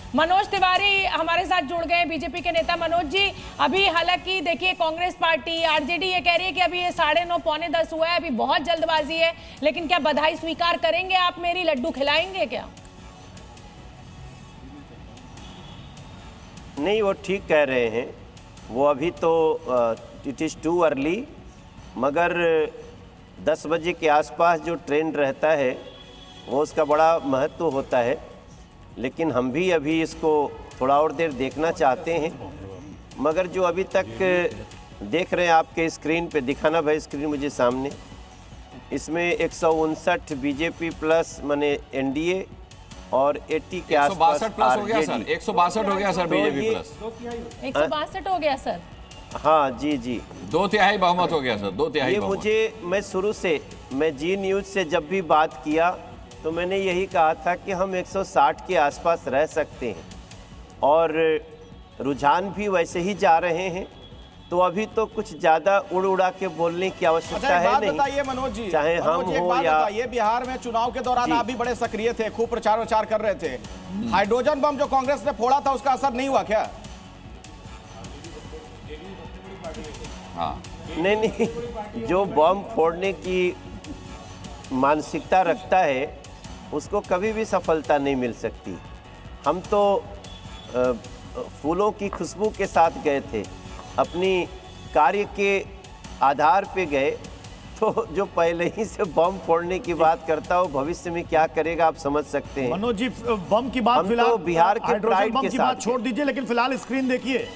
मनोज तिवारी हमारे साथ जुड़ गए, बीजेपी के नेता। मनोज जी, अभी हालांकि देखिए कांग्रेस पार्टी आरजेडी ये कह रही है कि अभी ये 9:30 पौने 10 हुआ है, अभी बहुत जल्दबाजी है, लेकिन क्या बधाई स्वीकार करेंगे आप मेरी, लड्डू खिलाएंगे क्या? नहीं, वो ठीक कह रहे हैं। वो अभी तो इट इज़ टू अर्ली, मगर 10 बजे के आसपास जो ट्रेंड रहता है वो उसका बड़ा महत्व होता है। लेकिन हम भी अभी इसको थोड़ा और देर देखना चाहते हैं, मगर जो अभी तक देख रहे हैं आपके स्क्रीन पे, दिखाना भाई स्क्रीन मुझे सामने, इसमें 159 बीजेपी प्लस माने एनडीए और 80 के आसपास 162 प्लस हो गया सर, 162 हो गया सर बीजेपी प्लस, 162 हो गया सर। हाँ जी जी, 2/3 बहुमत हो गया सर, 2/3 ये मुझे, मैं शुरू से, मैं जी न्यूज़ से जब भी बात किया तो मैंने यही कहा था कि हम 160 के आसपास रह सकते हैं और रुझान भी वैसे ही जा रहे हैं। तो अभी तो कुछ ज़्यादा उड़ उड़ा के बोलने की आवश्यकता है नहीं। बताइए मनोज जी, चाहे हम हो या ये बिहार में चुनाव के दौरान आप भी बड़े सक्रिय थे, खूब प्रचार विचार कर रहे थे। हाइड्रोजन बम जो कांग्रेस ने फोड़ा था उसका असर नहीं हुआ क्या? हाँ नहीं, जो बम फोड़ने की मानसिकता रखता है उसको कभी भी सफलता नहीं मिल सकती। हम तो फूलों की खुशबू के साथ गए थे, अपनी कार्य के आधार पे गए। तो जो पहले ही से बम फोड़ने की बात करता हो, भविष्य में क्या करेगा आप समझ सकते हैं। मनोज जी, बम की बात फिलहाल, तो बिहार के प्राइड बम के की साथ बात छोड़ दीजिए, लेकिन फिलहाल स्क्रीन देखिए,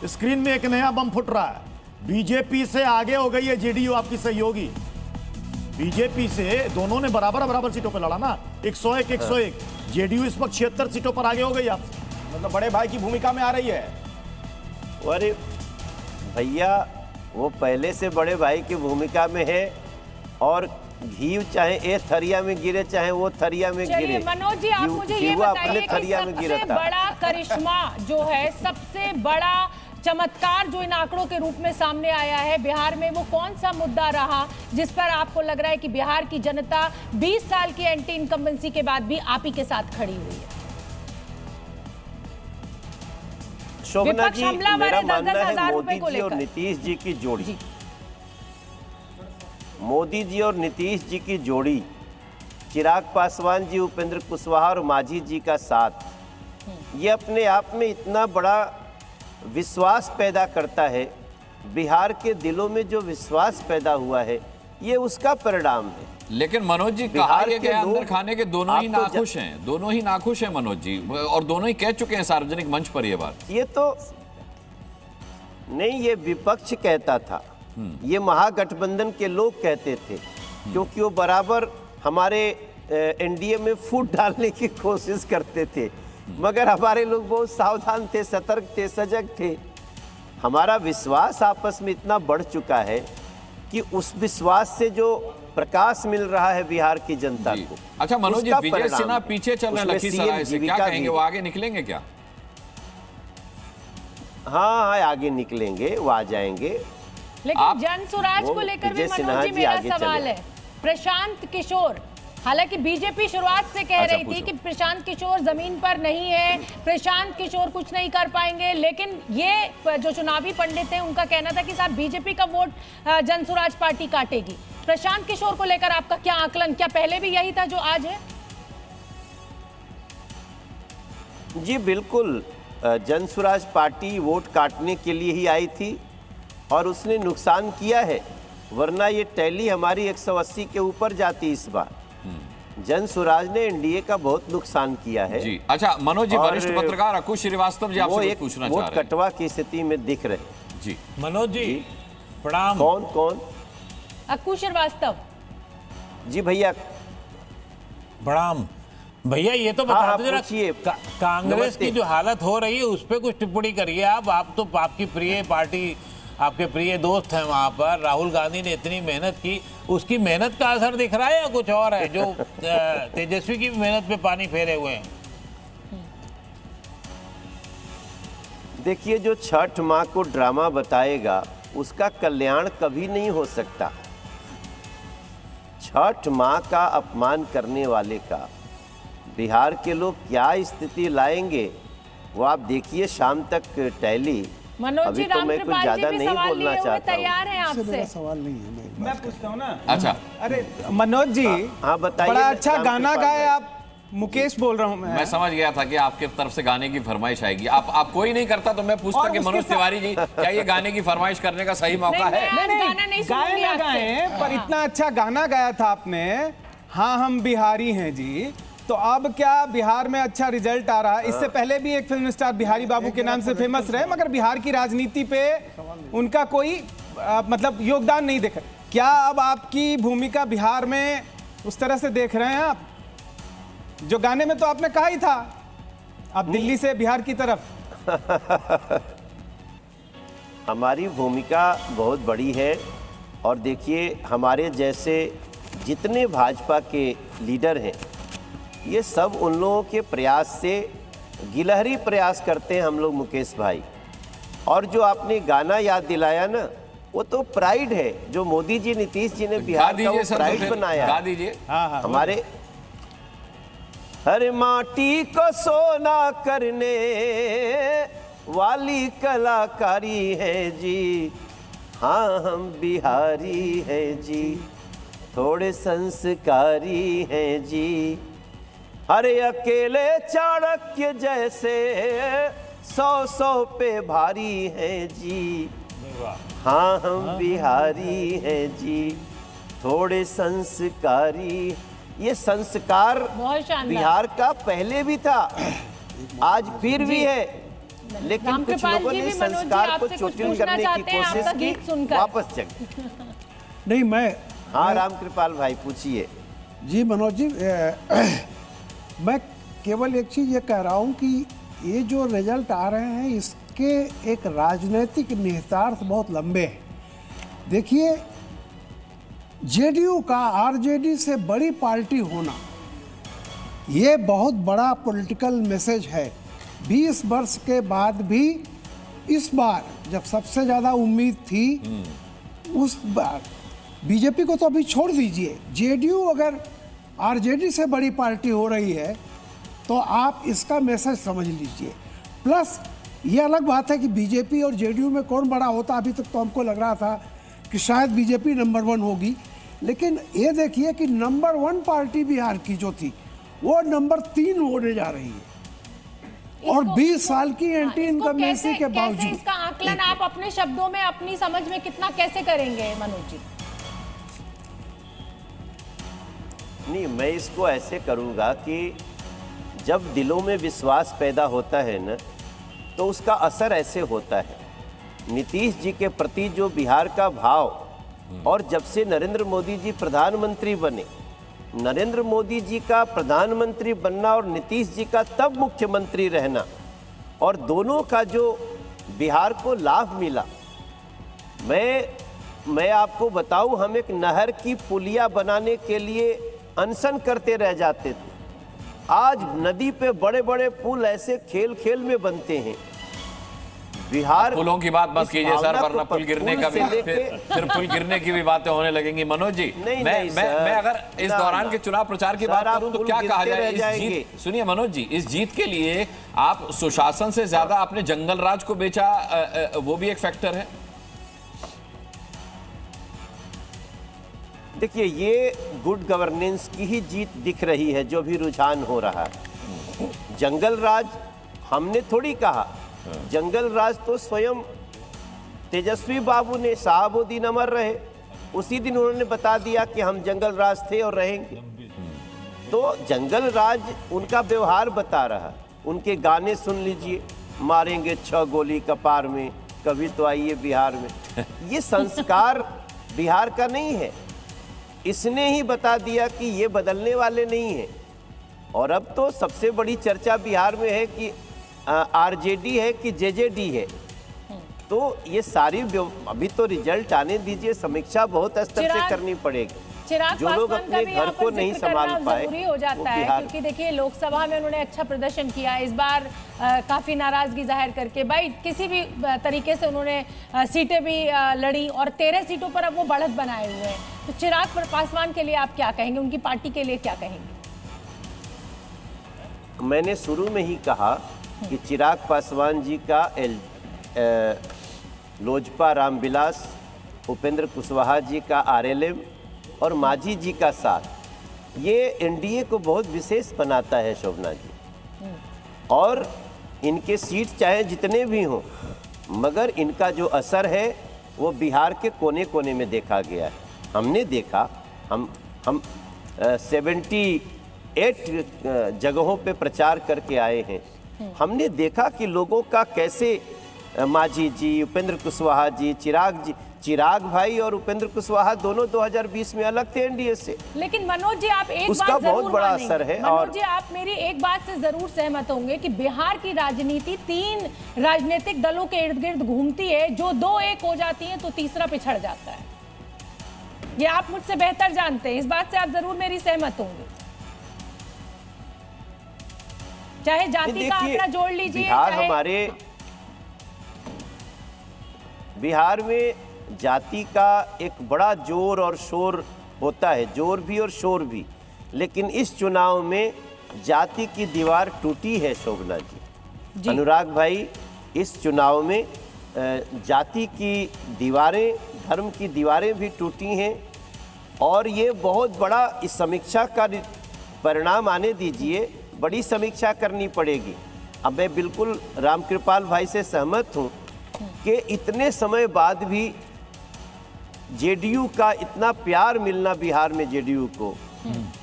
स्क्रीन में एक नया बम फुट रहा है। बीजेपी से आगे हो गई है जेडीयू, आपकी सहयोगी। बीजेपी से दोनों ने बराबर सीटों पर लड़ा ना, 101 101। जेडीयू इस वक्त 76 सीटों पर आगे हो गई आपसे, मतलब बड़े भाई की भूमिका में आ रही है। अरे भैया, वो पहले से बड़े भाई की भूमिका में है, और घी चाहे ए थरिया में गिरे चाहे वो थरिया में गिरे। मनोज जी, आप मुझे ये बताइए कि सबसे बड़ा करिश्मा जो है, सबसे बड़ा चमत्कार जो इन आंकड़ों के रूप में सामने आया है बिहार में, वो कौन सा मुद्दा रहा जिस पर आपको लग रहा है कि बिहार की जनता 20 साल की एंटी इनकम्बेंसी के बाद भी आप ही के साथ खड़ी हुई है? शोभना जी, मेरा मानना है मोदी जी और नीतीश जी की जोड़ी, मोदी जी और नीतीश जी की जोड़ी, चिराग पासवान जी, उपेंद्र कुशवाहा और मांझी जी का साथ, ये अपने आप में इतना बड़ा विश्वास पैदा करता है। बिहार के दिलों में जो विश्वास पैदा हुआ है ये उसका परिणाम है। लेकिन मनोज जी, कहा यह गया अंदर खाने के दोनों ही नाखुश हैं, दोनों ही नाखुश हैं मनोज जी, और दोनों ही कह चुके हैं सार्वजनिक मंच पर ये बात। ये तो नहीं, ये विपक्ष कहता था, ये महागठबंधन के लोग कहते थे, क्योंकि वो बराबर हमारे एनडीए में फूट डालने की कोशिश करते थे, मगर हमारे लोग बहुत सावधान थे, सतर्क थे, सजग थे। हमारा विश्वास आपस में इतना बढ़ चुका है कि उस विश्वास से जो प्रकाश मिल रहा है बिहार की जनता को। अच्छा मनोज जी, विजय सिन्हा पीछे चल रहे हैं लखीसराय से, क्या कहेंगे, वो आगे निकलेंगे क्या? हाँ, आगे निकलेंगे, वो आ जाएंगे। लेकिन जन सुराज को लेकर भी मनोज जी मेरा सवाल है। प्रशांत किशोर, हालांकि बीजेपी शुरुआत से कह रही थी कि प्रशांत किशोर जमीन पर नहीं है, प्रशांत किशोर कुछ नहीं कर पाएंगे, लेकिन ये जो चुनावी पंडित हैं उनका कहना था कि साहब बीजेपी का वोट जनसुराज पार्टी काटेगी। प्रशांत किशोर को लेकर आपका क्या आकलन, क्या पहले भी यही था जो आज है? जी बिल्कुल, जनसुराज पार्टी वोट काटने के लिए ही आई थी और उसने नुकसान किया है, वरना ये टैली हमारी 180 के ऊपर जाती इस बार। जनसुराज ने एनडीए का बहुत नुकसान किया है जी। अच्छा मनोज जी, वरिष्ठ पत्रकार अकुश श्रीवास्तव जी आपसे कुछ पूछना चाह रहे हैं। कटवा की स्थिति में दिख रहे जी। मनोज जी, प्रणाम। कौन? अकुश श्रीवास्तव जी भैया, प्रणाम भैया। ये तो बता दो जरा, कांग्रेस की जो हालत हो रही है उस पर कुछ टिप्पणी करिए आप तो आपकी प्रिय पार्टी, आपके प्रिय दोस्त हैं वहां पर, राहुल गांधी ने इतनी मेहनत की, उसकी मेहनत का असर दिख रहा है या कुछ और है जो तेजस्वी की मेहनत पे पानी फेरे हुए हैं? देखिए, जो छठ माँ को ड्रामा बताएगा उसका कल्याण कभी नहीं हो सकता। छठ माँ का अपमान करने वाले का बिहार के लोग क्या स्थिति लाएंगे वो आप देखिए शाम तक टैली। मनोज जी, अभी तो मैं कुछ ज्यादा नहीं बोलना चाहता तैयार हैं आपसे। सवाल नहीं है, मैं पूछता हूँ ना। अच्छा, अरे मनोज जी, हाँ बताइए। बड़ा अच्छा राम गाना कृपाल गाए भाई। आप। मुकेश बोल रहा हूँ मैं समझ गया था कि आपके तरफ से गाने की फरमाइश आएगी। आप कोई नहीं करता तो मैं पूछता और कि उसके मनोज साथ- तिवारी जी, क्या ये गाने की फरमाइश करने का सही मौका है? गाना नहीं गाए सुनूंगी ना आपसे। गाए, पर इतना अच्छा गाना गाया था आपने, हाँ हम बिहारी हैं जी। तो अब क्या बिहार में अच्छा रिजल्ट आ रहा है? इससे पहले भी एक फिल्म स्टार बिहारी बाबू के नाम से फेमस रहे, मगर बिहार की राजनीति पे उनका कोई मतलब योगदान नहीं दिखा। क्या अब आपकी भूमिका बिहार में उस तरह से देख रहे हैं आप? जो गाने में तो आपने कहा ही था, अब दिल्ली से बिहार की तरफ। हमारी भूमिका बहुत बड़ी है। और देखिए, हमारे जैसे जितने भाजपा के लीडर हैं, ये सब उन लोगों के प्रयास से गिलहरी प्रयास करते हैं हम लोग, मुकेश भाई। और जो आपने गाना याद दिलाया ना, वो तो प्राइड है जो मोदी जी, नीतीश जी ने बिहार का वो प्राइड बनाया। गा दीजिए। हमारे हर माटी को सोना करने वाली कलाकारी है जी। हाँ हम बिहारी हैं जी, थोड़े संस्कारी हैं जी। अरे अकेले चाणक्य जैसे 100 पे भारी हैं जी। हाँ हम बिहारी हैं जी, थोड़े संस्कारी। ये संस्कार बहुत शानदार। बिहार का पहले भी था, आज फिर भी है, लेकिन कुछ रामकृपाल लोगों जी ने भी मनोज जी संस्कार को आपसे कुछ चोटिल पूछना करने की चाहते हैं, कोशिश आपका की, गीत सुनकर। वापस चल। नहीं मैं हाँ रामकृपाल भाई पूछिए। जी मनोज जी, मैं केवल एक चीज़ ये कह रहा हूँ कि ये जो रिजल्ट आ रहे हैं इसके एक राजनीतिक निहितार्थ बहुत लंबे हैं। देखिए, जेडीयू का आरजेडी से बड़ी पार्टी होना ये बहुत बड़ा पॉलिटिकल मैसेज है। 20 वर्ष के बाद भी इस बार जब सबसे ज़्यादा उम्मीद थी, उस बार बीजेपी को तो अभी छोड़ दीजिए, जेडीयू अगर आरजेडी से बड़ी पार्टी हो रही है तो आप इसका मैसेज समझ लीजिए। प्लस ये अलग बात है कि बीजेपी और जेडीयू में कौन बड़ा होता, अभी तक तो हमको लग रहा था कि शायद बीजेपी नंबर 1 होगी, लेकिन ये देखिए कि नंबर 1 पार्टी बिहार की जो थी वो नंबर 3 होने जा रही है। और 20 साल की एंटी इनकम्बेंसी के बावजूद इसका आकलन आप अपने शब्दों में, अपनी समझ में कितना कैसे करेंगे मनोज जी? नहीं, मैं इसको ऐसे करूँगा कि जब दिलों में विश्वास पैदा होता है ना, तो उसका असर ऐसे होता है। नीतीश जी के प्रति जो बिहार का भाव, और जब से नरेंद्र मोदी जी प्रधानमंत्री बने, नरेंद्र मोदी जी का प्रधानमंत्री बनना और नीतीश जी का तब मुख्यमंत्री रहना, और दोनों का जो बिहार को लाभ मिला, मैं आपको बताऊं, हम एक नहर की पुलिया बनाने के लिए अनशन करते रह जाते थे। आज नदी पे बड़े बड़े पुल ऐसे खेल खेल में बनते हैं। बिहार पुलों की बात मत कीजिए सर, वरना पुल गिरने का भी से फिर पुल गिरने की भी बातें होने लगेंगी। मनोज जी, मैं अगर इस दौरान के चुनाव प्रचार की बात करूं तो क्या कहा जाए इस जीत, सुनिए मनोज जी, इस जीत के लिए आप सुशासन से ज्यादा आपने जंगल राज को बेचा, वो भी एक फैक्टर है। देखिए, ये गुड गवर्नेंस की ही जीत दिख रही है, जो भी रुझान हो रहा है। जंगल राज हमने थोड़ी कहा, जंगल राज तो स्वयं तेजस्वी बाबू ने, साहबुद्दीन अमर रहे, उसी दिन उन्होंने बता दिया कि हम जंगल राज थे और रहेंगे। तो जंगल राज उनका व्यवहार बता रहा। उनके गाने सुन लीजिए, मारेंगे 6 गोली कपार में, कभी तो आइए बिहार में। ये संस्कार बिहार का नहीं है, इसने ही बता दिया कि ये बदलने वाले नहीं हैं। और अब तो सबसे बड़ी चर्चा बिहार में है कि आरजेडी है कि जेजेडी है। तो ये सारी अभी तो रिजल्ट आने दीजिए, समीक्षा बहुत स्तर से करनी पड़ेगी। चिराग जो लोग पासवान का अपने भी घर यहाँ को पर नहीं जिक्र संभाल करना पाए, जरूरी हो जाता है, क्योंकि देखिए लोकसभा में उन्होंने अच्छा प्रदर्शन किया, इस बार काफी नाराजगी जाहिर करके भाई किसी भी तरीके से उन्होंने सीटें भी लड़ी और 13 सीटों पर अब वो बढ़त बनाए हुए हैं। तो चिराग पासवान के लिए आप क्या कहेंगे, उनकी पार्टी के लिए क्या कहेंगे? मैंने शुरू में ही कहा कि चिराग पासवान जी का लोजपा रामविलास, उपेंद्र कुशवाहा जी का आरएलएम और मांझी जी का साथ, ये एनडीए को बहुत विशेष बनाता है शोभना जी। और इनके सीट चाहे जितने भी हों, मगर इनका जो असर है वो बिहार के कोने कोने में देखा गया है। हमने देखा, हम 78 जगहों पे प्रचार करके आए हैं। हमने देखा कि लोगों का कैसे मांझी जी, उपेंद्र कुशवाहा जी, चिराग भाई और उपेंद्र कुशवाहा दोनों 2020 में अलग थे एनडीए से। लेकिन मनोज जी, आप एक उसका बात जरूर बहुत बड़ा असर है। मनोज जी, आप मेरी एक बात से जरूर सहमत होंगे कि बिहार की राजनीति 3 राजनीतिक दलों के इर्द गिर्द घूमती है। जो 2 एक हो जाती है तो तीसरा पिछड़ जाता है। ये आप मुझसे बेहतर जानते हैं, इस बात से आप जरूर मेरी सहमत होंगे। चाहे जाति का आंकड़ा जोड़ लीजिए, बिहार में जाति का एक बड़ा जोर और शोर होता है, जोर भी और शोर भी। लेकिन इस चुनाव में जाति की दीवार टूटी है शोभना जी। अनुराग भाई, इस चुनाव में जाति की दीवारें, धर्म की दीवारें भी टूटी हैं। और ये बहुत बड़ा इस समीक्षा का परिणाम आने दीजिए, बड़ी समीक्षा करनी पड़ेगी। अब मैं बिल्कुल रामकृपाल भाई से सहमत हूँ कि इतने समय बाद भी जेडीयू का इतना प्यार मिलना बिहार में जेडीयू को,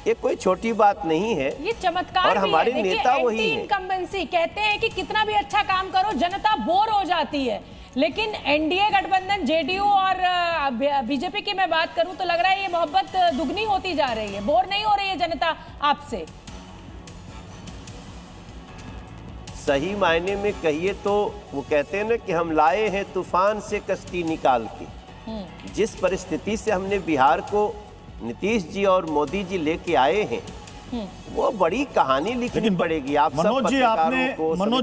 ये कोई छोटी बात नहीं है। ये चमत्कार और हमारे भी है। नेता वही हैं। इनकम्बेंसी कहते हैं कि कितना भी अच्छा काम करो जनता बोर हो जाती है, लेकिन एनडीए गठबंधन, जेडीयू और बीजेपी की मैं बात करूं तो लग रहा है ये मोहब्बत दुगनी होती जा रही है। बोर नहीं हो रही है जनता आपसे? सही मायने में कहिए तो वो कहते हैं ना कि हम लाए हैं तूफान से कश्ती निकाल के। जिस परिस्थिति से हमने बिहार को नीतीश जी और मोदी जी लेके आए हैं, वो बड़ी कहानी लिखनी पड़ेगी। आप मनोज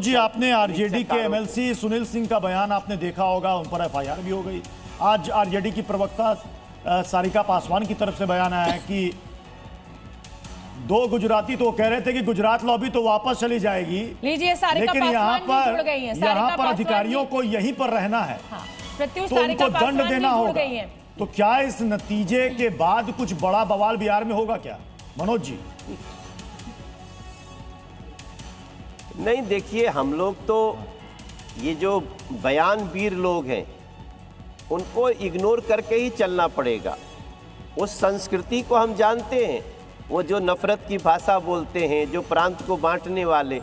जी, आपने आरजेडी के एमएलसी सुनील सिंह का बयान आपने देखा होगा, उन पर एफआईआर भी हो गई। आज आरजेडी की प्रवक्ता सारिका पासवान की तरफ से बयान आया है कि 2 गुजराती तो कह रहे थे कि गुजरात लॉबी तो वापस चली जाएगी, लेकिन यहाँ पर अधिकारियों को यहीं पर रहना है, तो उनको दंड देना होगा। तो क्या इस नतीजे के बाद कुछ बड़ा बवाल बिहार में होगा क्या मनोज जी? नहीं, देखिए, हम लोग तो ये जो बयानवीर लोग हैं उनको इग्नोर करके ही चलना पड़ेगा। उस संस्कृति को हम जानते हैं, वो जो नफरत की भाषा बोलते हैं, जो प्रांत को बांटने वाले।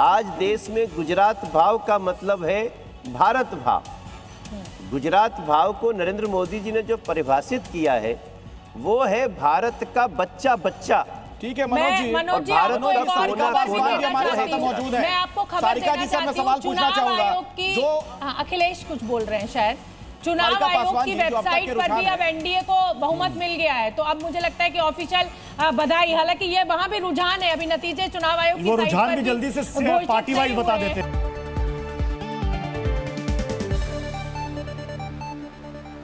आज देश में गुजरात भाव का मतलब है भारत भाव। गुजरात भाव को नरेंद्र मोदी जी ने जो परिभाषित किया है वो है भारत का बच्चा बच्चा। ठीक है मनोज जी, मनोज जी, भारत आपको एक और खबर भी देना हमारे साथ चाहती हूँ। मौजूद है। मैं आपको खबर सारिका देना जी से मैं चाहती सवाल हूँ। पूछना चुनाव चाहूंगा। आयोग की, अखिलेश कुछ बोल रहे हैं शायद। चुनाव सारिका आयोग पासवान की जी, जो अब तक वेबसाइट के पर भी रुझान अब एनडीए को बहुमत मिल गया है, तो अब मुझे लगता है कि ऑफिशियल बधाई। हालांकि ये वहां भी रुझान है, अभी नतीजे चुनाव आयोग की वो साइट रुझान पर भी जल्दी से घोषित पार्टी वाइज नहीं बता हुए हैं। देते हैं।